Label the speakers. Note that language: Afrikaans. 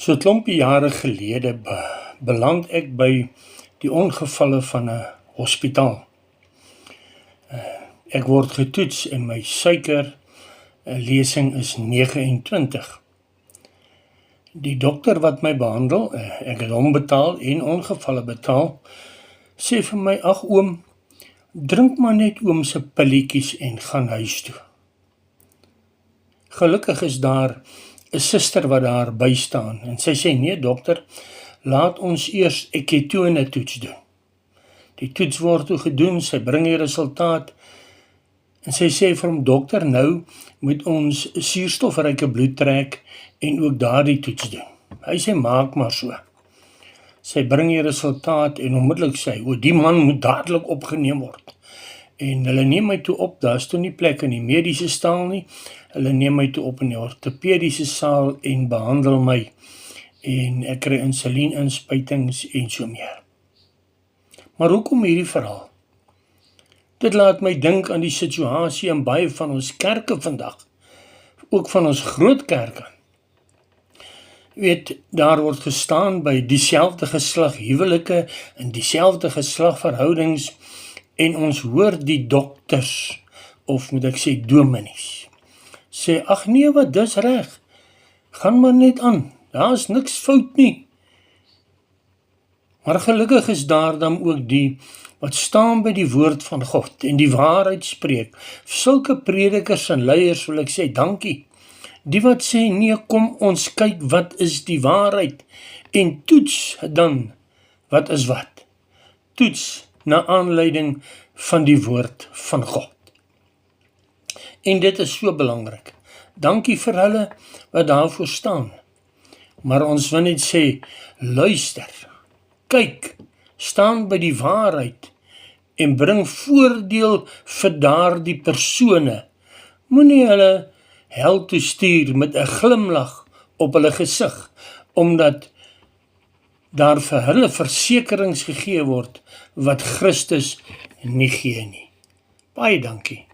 Speaker 1: So 'n klompie jare gelede beland ek by die ongevalle van 'n hospitaal. Ek word getoets en my suiker lesing is 29. Die dokter wat my behandel, ek het hom betaal en ongevalle betaal, sê vir my, ag oom, drink maar net oom se pilletjies en gaan huis toe. Gelukkig is daar 'n suster wat daar by staan en sy sê, nee dokter, laat ons eers 'n ketone toets doen. Die toets word toe gedoen, sy bring die resultaat en sy sê vir hom, dokter, nou moet ons suurstofryke bloed trek en ook daardie toets doen. Hy sê, maak maar so. Sy bring die resultaat en onmiddellik sê, die man moet dadelik opgeneem word. En hulle neem my toe op, daar is toe nie plek in die mediese saal nie, hulle neem my toe op in die ortopediese saal en behandel my. En ek kry insulieninspuitings en so meer. Maar hoekom hierdie verhaal? Dit laat my dink aan die situasie in baie van ons kerke vandag, ook van ons groot kerke. Weet, daar word gestaan by dieselfde geslag huwelike en dieselfde geslag verhoudings en ons hoor die dokters, of moet ek sê dominees, sê, ag nee wat, dis reg, gaan maar net aan, daar is niks fout nie. Maar gelukkig is daar dan ook die wat staan by die woord van God en die waarheid spreek. Sulke predikers en leiers wil ek sê, dankie. Die wat sê, nee, kom ons kyk wat is die waarheid en toets dan wat is wat. Toets na aanleiding van die woord van God. En dit is so belangrik. Dankie vir hulle wat daarvoor staan. Maar ons wil net sê, luister, kyk, staan by die waarheid en bring voordeel vir daardie persone. Moenie hulle hel toe stuur met 'n glimlag op hulle gesig, omdat daar vir hulle versekerings gegee word wat Christus nie gee nie. Baie dankie.